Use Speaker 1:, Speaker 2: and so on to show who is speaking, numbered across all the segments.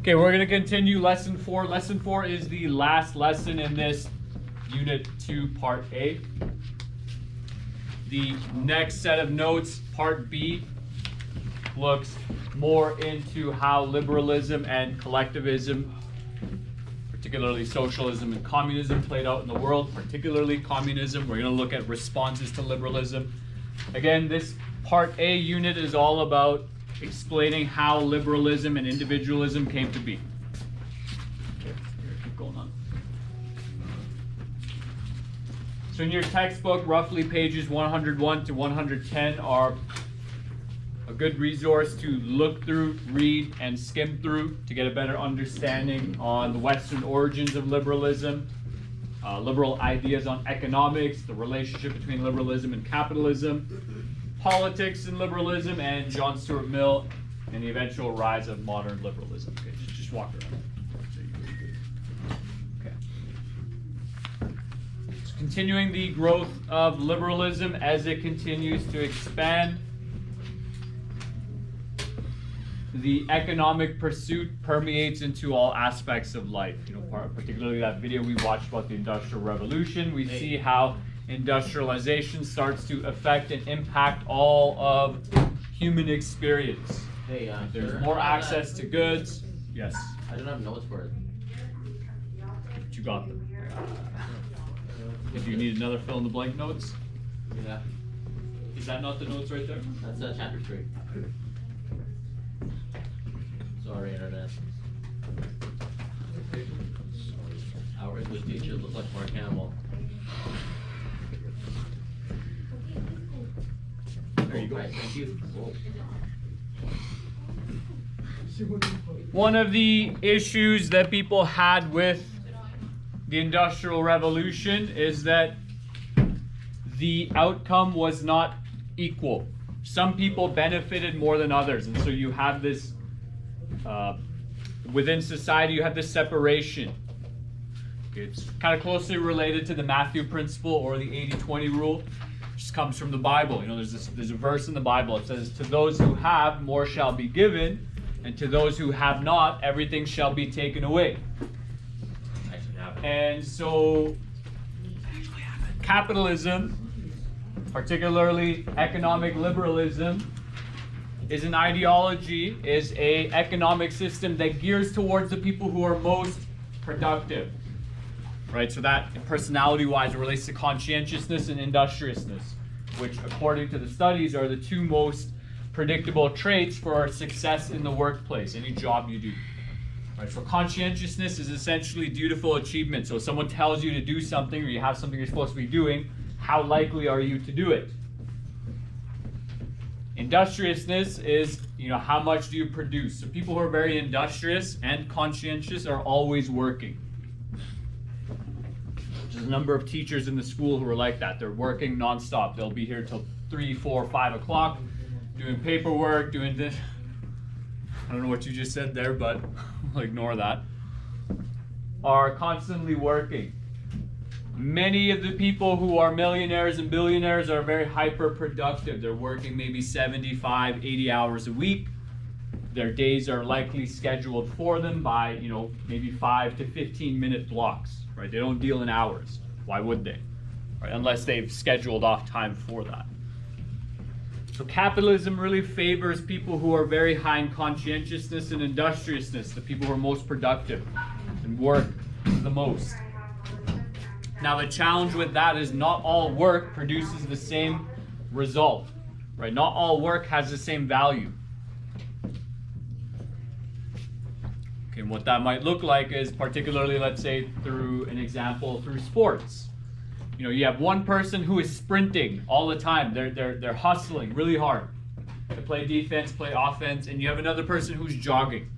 Speaker 1: Okay, we're going to continue lesson 4. Lesson 4 is the last lesson in this Unit 2, Part A. The next set of notes, Part B, looks more into how liberalism and collectivism, particularly socialism and communism, played out in the world, particularly communism. We're going to look at responses to liberalism. Again, this Part A unit is all about explaining how liberalism and individualism came to be. Okay, keep going on. So in your textbook, roughly pages 101 to 110 are a good resource to look through, read, and skim through to get a better understanding on the Western origins of liberalism, liberal ideas on economics, the relationship between liberalism and capitalism, politics and liberalism, and John Stuart Mill and the eventual rise of modern liberalism. Okay, just walk around. Okay. So continuing the growth of liberalism as it continues to expand, the economic pursuit permeates into all aspects of life. You know, particularly that video we watched about the Industrial Revolution. We see how industrialization starts to affect and impact all of human experience.
Speaker 2: Hey,
Speaker 1: there's more access to goods. Yes.
Speaker 2: I don't have notes for it.
Speaker 1: But you got them. If you need another fill in the blank notes.
Speaker 2: Yeah.
Speaker 1: Is that not the notes right there?
Speaker 2: That's chapter 3. Sorry, internet. Our English teacher looks like Mark Hamill.
Speaker 1: There you go.
Speaker 2: Right, thank you.
Speaker 1: One of the issues that people had with the Industrial Revolution is that the outcome was not equal. Some people benefited more than others, and so you have this within society, you have this separation. It's kind of closely related to the Matthew principle or the 80-20 rule. Just comes from the Bible. You know, there's a verse in the Bible. It says, "To those who have, more shall be given, and to those who have not, everything shall be taken away." And so, capitalism, particularly economic liberalism, is an ideology, is an economic system that gears towards the people who are most productive. Right, so that personality-wise relates to conscientiousness and industriousness, which according to the studies are the two most predictable traits for success in the workplace, any job you do. Right, so conscientiousness is essentially dutiful achievement. So if someone tells you to do something or you have something you're supposed to be doing, how likely are you to do it? Industriousness is, you know, how much do you produce? So people who are very industrious and conscientious are always working. There's a number of teachers in the school who are like that. They're working nonstop. They'll be here till 3, 4, 5 o'clock, doing paperwork, doing this. I don't know what you just said there, but I'll ignore that. Are constantly working. Many of the people who are millionaires and billionaires are very hyper productive. They're working maybe 75, 80 hours a week. Their days are likely scheduled for them by, you know, maybe 5 to 15-minute blocks. Right? They don't deal in hours. Why would they? Right? Unless they've scheduled off time for that. So capitalism really favors people who are very high in conscientiousness and industriousness, the people who are most productive and work the most. Now the challenge with that is not all work produces the same result. Right? Not all work has the same value. And what that might look like is particularly, let's say, through an example, through sports. You know, you have one person who is sprinting all the time. They're hustling really hard to play defense, play offense, and you have another person who's jogging.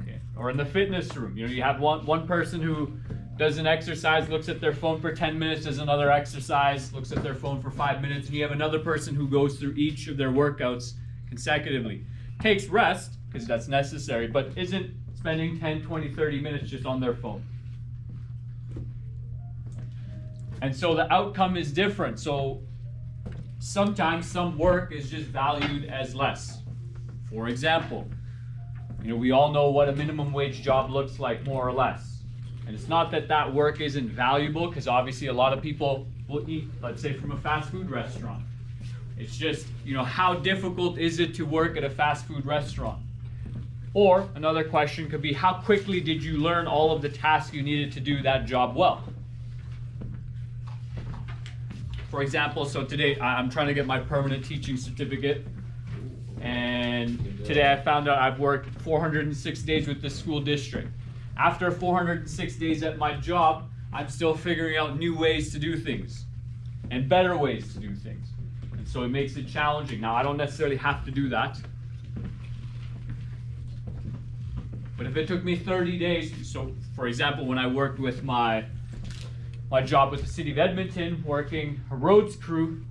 Speaker 1: Okay. Or in the fitness room, you know, you have one person who does an exercise, looks at their phone for 10 minutes, does another exercise, looks at their phone for 5 minutes, and you have another person who goes through each of their workouts consecutively. Takes rest, because that's necessary, but isn't spending 10, 20, 30 minutes just on their phone. And so the outcome is different. So sometimes some work is just valued as less. For example, You know, we all know what a minimum wage job looks like, more or less. And it's not that that work isn't valuable, because obviously a lot of people will eat, let's say, from a fast food restaurant. It's just, you know, how difficult is it to work at a fast food restaurant? Or another question could be, how quickly did you learn all of the tasks you needed to do that job well? For example, so today I'm trying to get my permanent teaching certificate, and today I found out I've worked 406 days with the school district. After 406 days at my job, I'm still figuring out new ways to do things and better ways to do things. And so it makes it challenging. Now, I don't necessarily have to do that. But if it took me 30 days, so for example, when I worked with my job with the city of Edmonton, working a roads crew,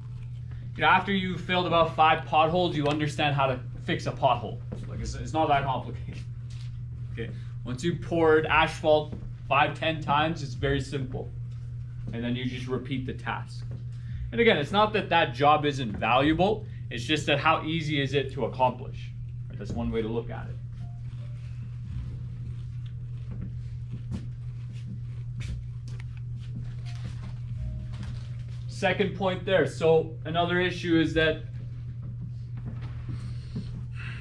Speaker 1: you know, after you filled about 5 potholes, you understand how to fix a pothole. Like it's not that complicated. Okay. Once you poured asphalt 5-10 times, it's very simple. And then you just repeat the task. And again, it's not that that job isn't valuable, it's just that how easy is it to accomplish. Right? That's one way to look at it. Second point there. So another issue is that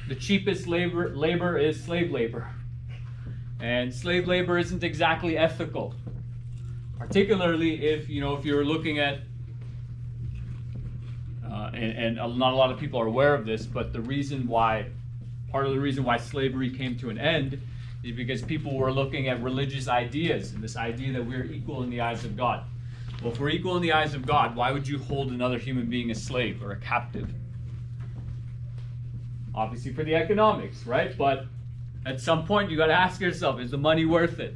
Speaker 1: the cheapest labor is slave labor. And slave labor isn't exactly ethical. Particularly if you're looking at and not a lot of people are aware of this, but part of the reason why slavery came to an end is because people were looking at religious ideas and this idea that we're equal in the eyes of God. Well, if we're equal in the eyes of God, why would you hold another human being a slave or a captive? Obviously for the economics, right? But at some point you got to ask yourself, is the money worth it?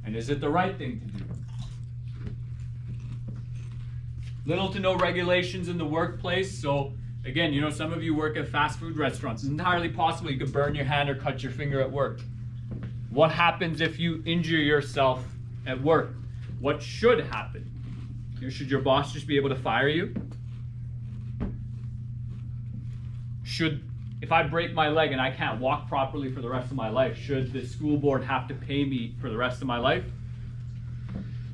Speaker 1: And is it the right thing to do? Little to no regulations in the workplace. So again, some of you work at fast food restaurants. It's entirely possible you could burn your hand or cut your finger at work. What happens if you injure yourself at work? What should happen? Should your boss just be able to fire you? If I break my leg and I can't walk properly for the rest of my life, should the school board have to pay me for the rest of my life?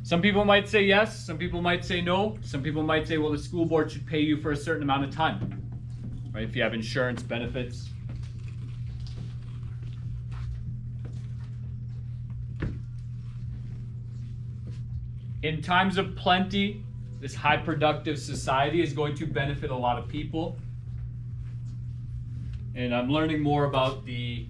Speaker 1: Some people might say yes, some people might say no. Some people might say, well, the school board should pay you for a certain amount of time, right? If you have insurance benefits. In times of plenty, this high productive society is going to benefit a lot of people. And I'm learning more about the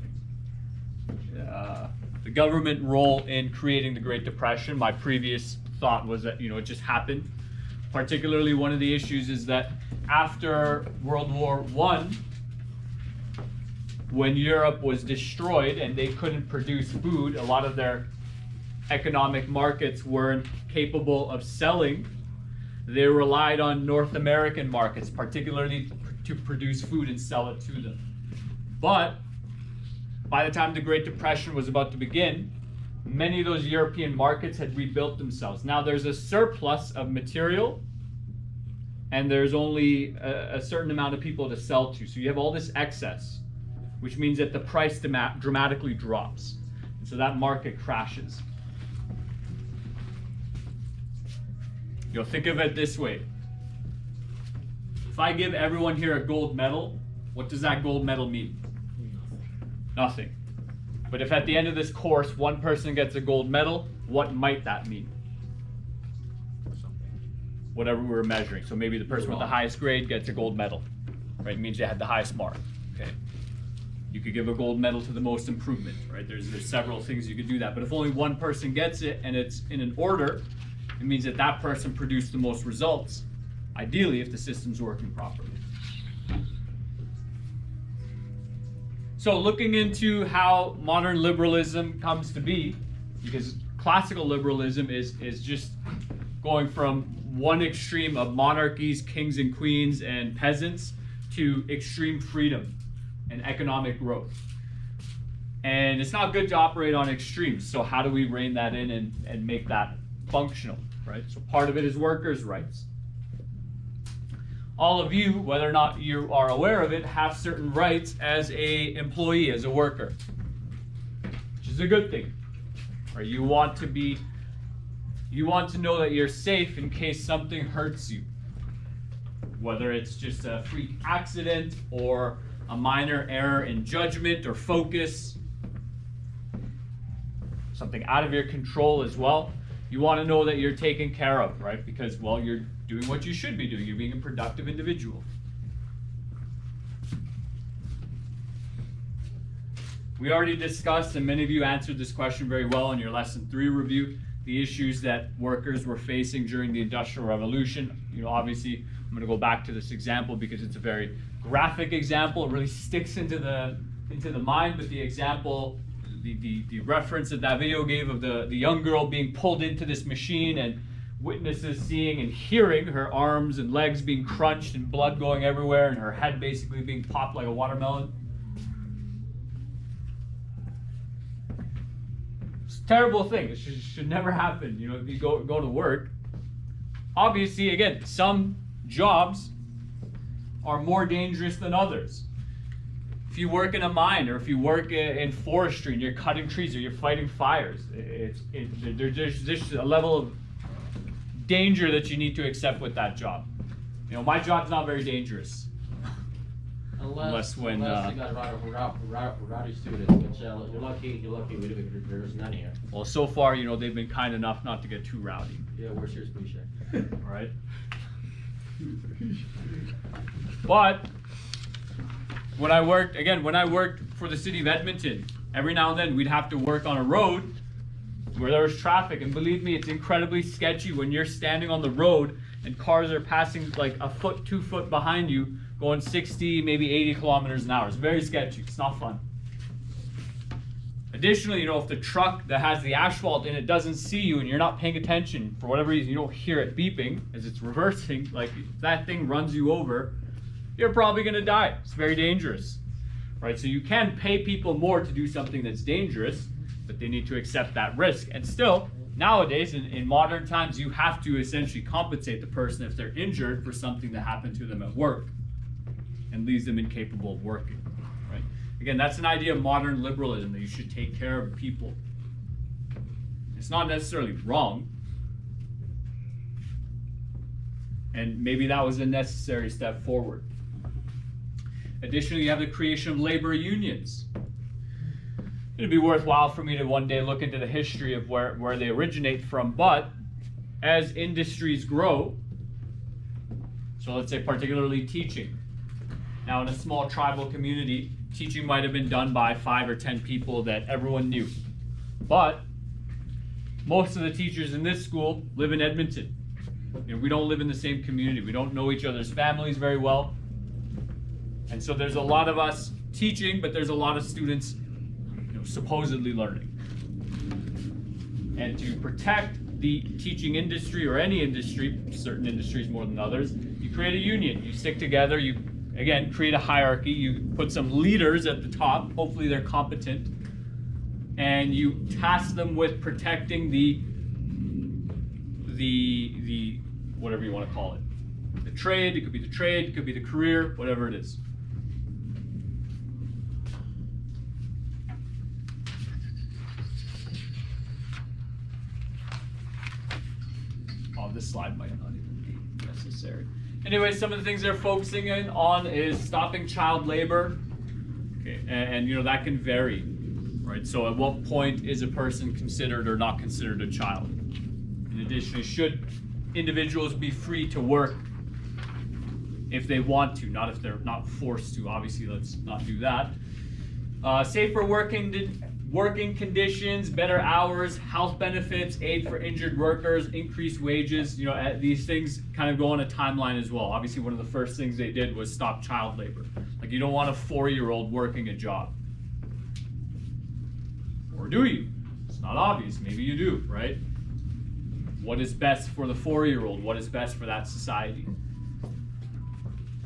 Speaker 1: government role in creating the Great Depression. My previous thought was that, it just happened. Particularly, one of the issues is that after World War I, when Europe was destroyed and they couldn't produce food, a lot of their economic markets weren't capable of selling. They relied on North American markets, particularly to produce food and sell it to them. But by the time the Great Depression was about to begin, many of those European markets had rebuilt themselves. Now there's a surplus of material, and there's only a certain amount of people to sell to. So you have all this excess, which means that the price dramatically drops. And so that market crashes. Think of it this way. If I give everyone here a gold medal, what does that gold medal mean? Nothing. But if at the end of this course, one person gets a gold medal, what might that mean? Whatever we were measuring. So maybe the person with the highest grade gets a gold medal, right? It means they had the highest mark, okay? You could give a gold medal to the most improvement, right? There's several things you could do that. But if only one person gets it and it's in an order, it means that that person produced the most results, ideally if the system's working properly. So looking into how modern liberalism comes to be, because classical liberalism is just going from one extreme of monarchies, kings and queens, and peasants to extreme freedom and economic growth. And it's not good to operate on extremes, so how do we rein that in and make that functional, right? So part of it is workers' rights. all of you, whether or not you are aware of it, have certain rights as a employee, as a worker, which is a good thing. Right? You want to know that you're safe in case something hurts you, whether it's just a freak accident or a minor error in judgment or focus, something out of your control as well. You want to know that you're taken care of, right? Because, well, you're doing what you should be doing. You're being a productive individual. We already discussed, and many of you answered this question very well in your lesson 3 review, the issues that workers were facing during the Industrial Revolution. Obviously, I'm going to go back to this example because it's a very graphic example. It really sticks into the mind, but the example, the reference that video gave of the young girl being pulled into this machine and witnesses seeing and hearing her arms and legs being crunched and blood going everywhere and her head basically being popped like a watermelon. It's a terrible thing. It should never happen. If you go to work, obviously, again, some jobs are more dangerous than others. If you work in a mine, or if you work in forestry and you're cutting trees or you're fighting fires, there's just a level of danger that you need to accept with that job. My job's not very dangerous. Unless when
Speaker 2: you got rowdy students, which you're lucky there's none here.
Speaker 1: Well, so far, they've been kind enough not to get too rowdy.
Speaker 2: Yeah, where's your speech?
Speaker 1: Right? But when I worked for the city of Edmonton, every now and then we'd have to work on a road where there was traffic, and believe me, it's incredibly sketchy when you're standing on the road and cars are passing like a foot, 2 foot behind you, going 60, maybe 80 kilometers an hour. It's very sketchy. It's not fun. Additionally, if the truck that has the asphalt in it doesn't see you and you're not paying attention, for whatever reason, you don't hear it beeping as it's reversing, like if that thing runs you over, you're probably going to die. It's very dangerous, right? So you can pay people more to do something that's dangerous, but they need to accept that risk. And still, nowadays, in modern times, you have to essentially compensate the person if they're injured for something that happened to them at work and leaves them incapable of working, right? Again, that's an idea of modern liberalism, that you should take care of people. It's not necessarily wrong. And maybe that was a necessary step forward. Additionally, you have the creation of labor unions. It'd be worthwhile for me to one day look into the history of where they originate from, but as industries grow, so let's say particularly teaching. Now in a small tribal community, teaching might have been done by 5 or 10 people that everyone knew. But most of the teachers in this school live in Edmonton. We don't live in the same community. We don't know each other's families very well. And so there's a lot of us teaching, but there's a lot of students supposedly learning. And to protect the teaching industry, or any industry, certain industries more than others, you create a union. You stick together, you again create a hierarchy, you put some leaders at the top, hopefully they're competent, and you task them with protecting the whatever you want to call it. The trade, it could be the trade, it could be the career, whatever it is. This slide might not even be necessary. Anyway, some of the things they're focusing on is stopping child labor. Okay, and that can vary, right? So at what point is a person considered or not considered a child? In addition, should individuals be free to work if they want to, not if they're not forced to? Obviously, let's not do that. Safer working conditions, better hours, health benefits, aid for injured workers, increased wages. These things kind of go on a timeline as well. Obviously, one of the first things they did was stop child labor. Like, you don't want a 4-year-old working a job. Or do you? It's not obvious. Maybe you do, right? What is best for the 4-year-old? What is best for that society?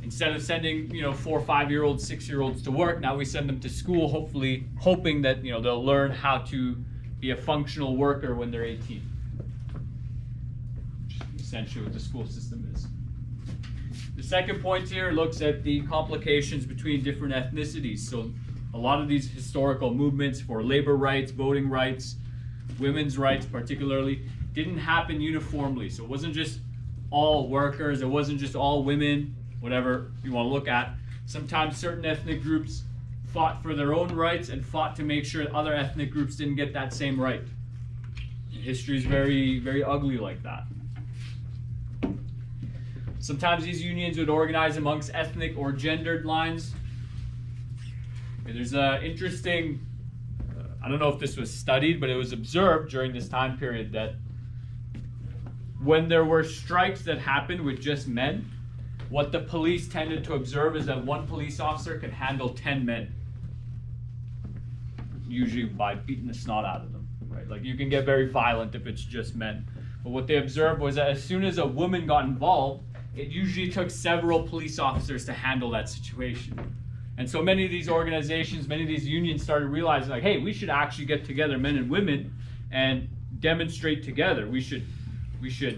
Speaker 1: Instead of sending 4 or 5-year-olds, 6-year-olds to work, now we send them to school, hopefully hoping that they'll learn how to be a functional worker when they're 18. Which is essentially what the school system is. The second point here looks at the complications between different ethnicities. So a lot of these historical movements for labor rights, voting rights, women's rights particularly, didn't happen uniformly. So it wasn't just all workers, it wasn't just all women, whatever you want to look at. Sometimes certain ethnic groups fought for their own rights and fought to make sure other ethnic groups didn't get that same right. History is very, very ugly like that. Sometimes these unions would organize amongst ethnic or gendered lines. Okay, there's an interesting, I don't know if this was studied, but it was observed during this time period that when there were strikes that happened with just men, what the police tended to observe is that one police officer could handle 10 men, usually by beating the snot out of them, right? Like, you can get very violent if it's just men. But what they observed was that as soon as a woman got involved, it usually took several police officers to handle that situation. And so many of these organizations, many of these unions started realizing, like, hey, we should actually get together, men and women, and demonstrate together. We should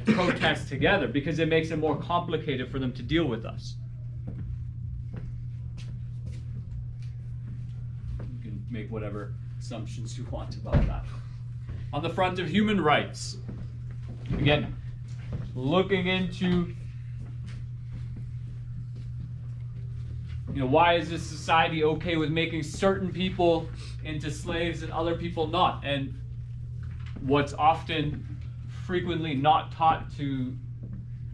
Speaker 1: protest together, because it makes it more complicated for them to deal with us. You can make whatever assumptions you want about that. On the front of human rights, again, looking into, why is this society okay with making certain people into slaves and other people not? And what's often frequently not taught to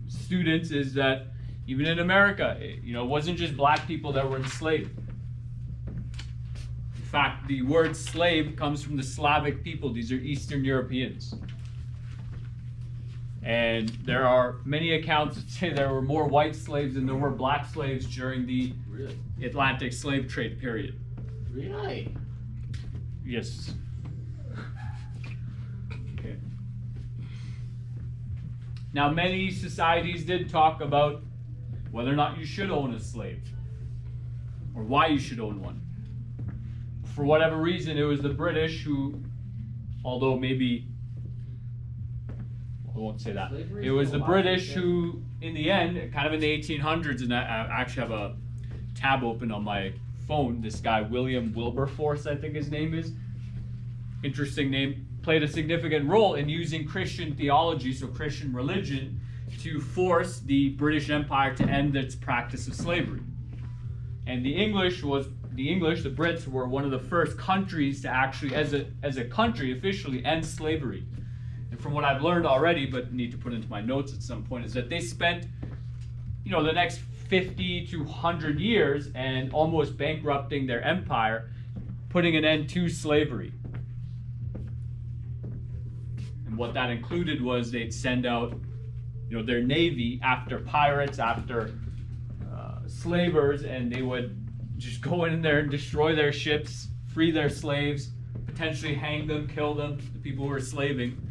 Speaker 1: students is that even in America, it wasn't just black people that were enslaved. In fact, the word slave comes from the Slavic people. These are Eastern Europeans. And there are many accounts that say there were more white slaves than there were black slaves during the Atlantic slave trade period.
Speaker 2: Really?
Speaker 1: Yes. Okay. Now, many societies did talk about whether or not you should own a slave, or why you should own one. For whatever reason, it was the British who, although maybe, I won't say that. It was the British who, in the end, kind of in the 1800s, and I actually have a tab open on my phone, this guy, William Wilberforce, I think his name is, interesting name, played a significant role in using Christian theology, so Christian religion, to force the British Empire to end its practice of slavery. And the Brits were one of the first countries to actually, as a country, officially end slavery. And from what I've learned already, but need to put into my notes at some point, is that they spent, the next 50 to 100 years and almost bankrupting their empire, putting an end to slavery. And what that included was they'd send out, their navy after pirates, after slavers, and they would just go in there and destroy their ships, free their slaves, potentially hang them, kill them, the people who were slaving.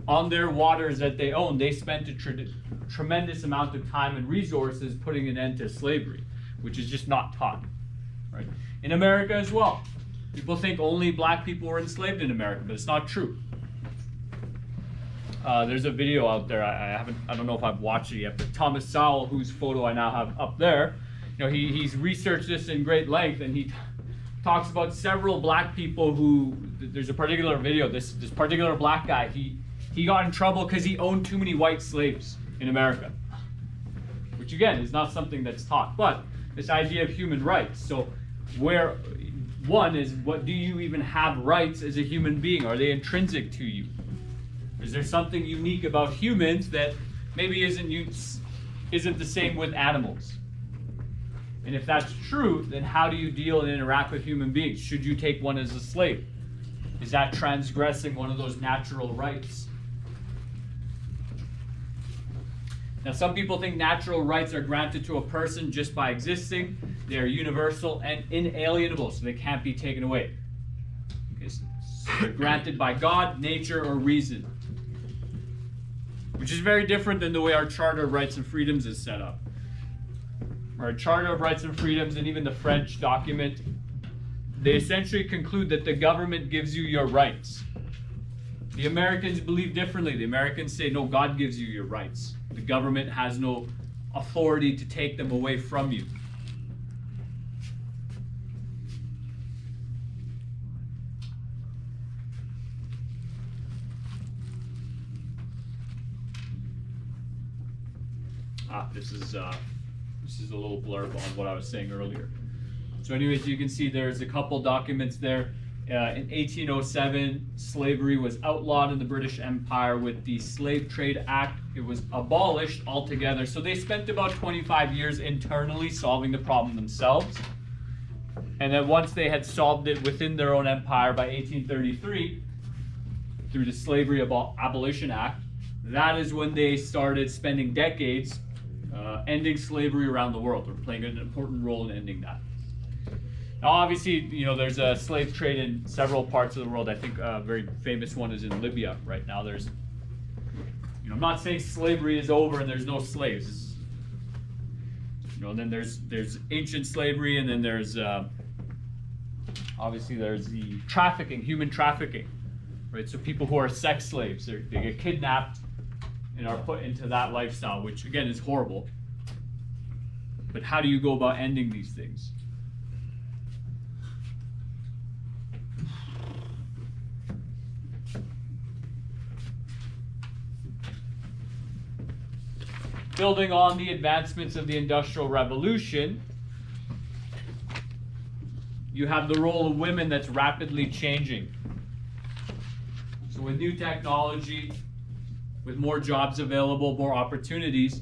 Speaker 1: On their waters that they owned, they spent a tremendous amount of time and resources putting an end to slavery, which is just not taught, right? In America as well. People think only black people were enslaved in America, but it's not true. There's a video out there, I don't know if I've watched it yet, but Thomas Sowell, whose photo I now have up there, he's researched this in great length, and he talks about several black people who, there's a particular video, this particular black guy, he got in trouble because he owned too many white slaves in America, which again is not something that's taught. But this idea of human rights, so where one is, what do you even have rights as a human being? Are they intrinsic to you? Is there something unique about humans that maybe isn't the same with animals? And if that's true, then how do you deal and interact with human beings? Should you take one as a slave? Is that transgressing one of those natural rights? Now, some people think natural rights are granted to a person just by existing. They are universal and inalienable, so they can't be taken away. Okay, so they're granted by God, nature, or reason, which is very different than the way our Charter of Rights and Freedoms is set up. Our Charter of Rights and Freedoms, and even the French document, they essentially conclude that the government gives you your rights. The Americans believe differently. The Americans say, no, God gives you your rights. The government has no authority to take them away from you. This is a little blurb on what I was saying earlier. So anyways, you can see there's a couple documents there. In 1807, slavery was outlawed in the British Empire with the Slave Trade Act. It was abolished altogether. So they spent about 25 years internally solving the problem themselves. And then once they had solved it within their own empire by 1833, through the Slavery Abolition Act, that is when they started spending decades ending slavery around the world, or playing an important role in ending that. Now, obviously, there's a slave trade in several parts of the world. I think a very famous one is in Libya right now. There's, I'm not saying slavery is over and there's no slaves. And then there's ancient slavery, and then there's obviously there's the trafficking, human trafficking, right? So people who are sex slaves, they get kidnapped and are put into that lifestyle, which again is horrible. But how do you go about ending these things? Building on the advancements of the Industrial Revolution, you have the role of women that's rapidly changing. So with new technology, with more jobs available, more opportunities,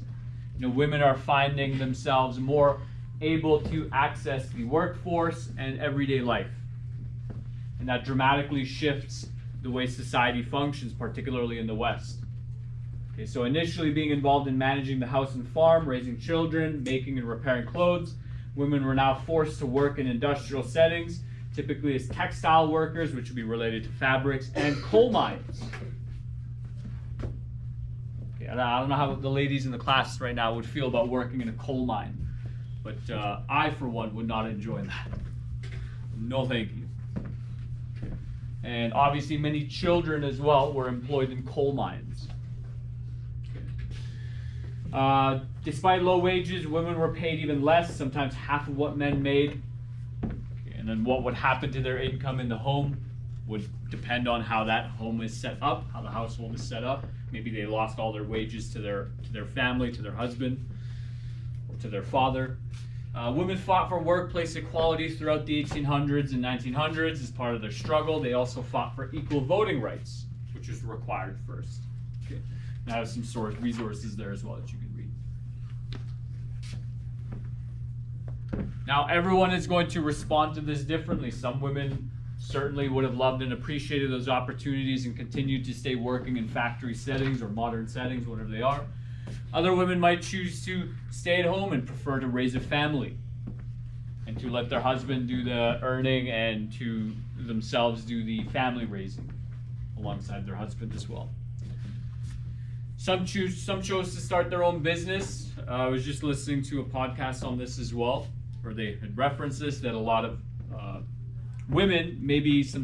Speaker 1: women are finding themselves more able to access the workforce and everyday life. And that dramatically shifts the way society functions, particularly in the West. Okay, so initially being involved in managing the house and farm, raising children, making and repairing clothes, women were now forced to work in industrial settings, typically as textile workers, which would be related to fabrics, and coal mines. Okay, I don't know how the ladies in the class right now would feel about working in a coal mine, but I, for one, would not enjoy that. No, thank you. And obviously many children as well were employed in coal mines. Despite low wages, women were paid even less, sometimes half of what men made. And then what would happen to their income in the home would depend on how that home is set up, how the household is set up. Maybe they lost all their wages to their family, to their husband, or to their father. Women fought for workplace equality throughout the 1800s and 1900s as part of their struggle. They also fought for equal voting rights, which was required first. Okay. And I have some resources there as well that you can read. Now, everyone is going to respond to this differently. Some women certainly would have loved and appreciated those opportunities and continued to stay working in factory settings or modern settings, whatever they are. Other women might choose to stay at home and prefer to raise a family and to let their husband do the earning and to themselves do the family raising alongside their husband as well. Some chose to start their own business. I was just listening to a podcast on this as well, where they had referenced this, that a lot of women, maybe some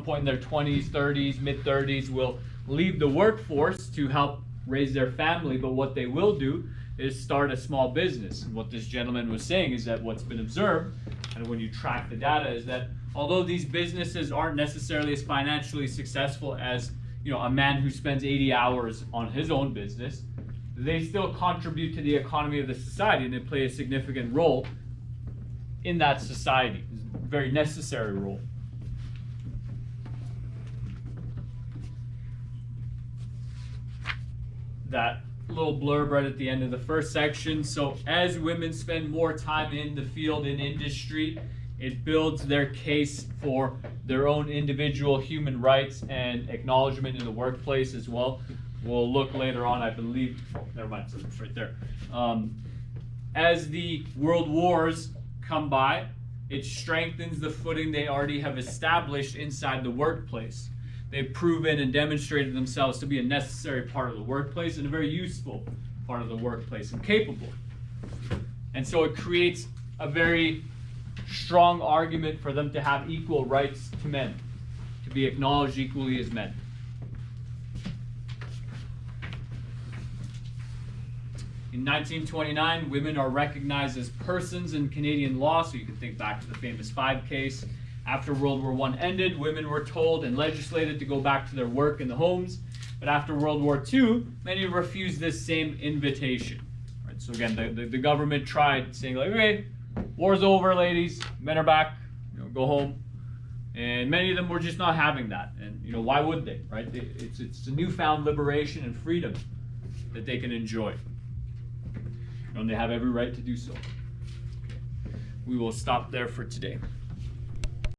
Speaker 1: point in their 20s, 30s, mid-30s, will leave the workforce to help raise their family, but what they will do is start a small business. And what this gentleman was saying is that what's been observed, and when you track the data, is that although these businesses aren't necessarily as financially successful as a man who spends 80 hours on his own business, they still contribute to the economy of the society, and they play a significant role in that society. It's a very necessary role. That little blurb right at the end of the first section. So as women spend more time in the field, in industry, it builds their case for their own individual human rights and acknowledgement in the workplace as well. We'll look later on, I believe, never mind, it's right there. As the world wars come by, it strengthens the footing they already have established inside the workplace. They've proven and demonstrated themselves to be a necessary part of the workplace and a very useful part of the workplace and capable. And so it creates a very strong argument for them to have equal rights to men, to be acknowledged equally as men. In 1929, women are recognized as persons in Canadian law, so you can think back to the famous 5 case. After World War I ended, women were told and legislated to go back to their work in the homes. But after World War II, many refused this same invitation. Right? So again, the government tried saying like, okay, war's over, ladies, men are back, go home. And many of them were just not having that. And why would they, right? It's a newfound liberation and freedom that they can enjoy. And they have every right to do so. We will stop there for today.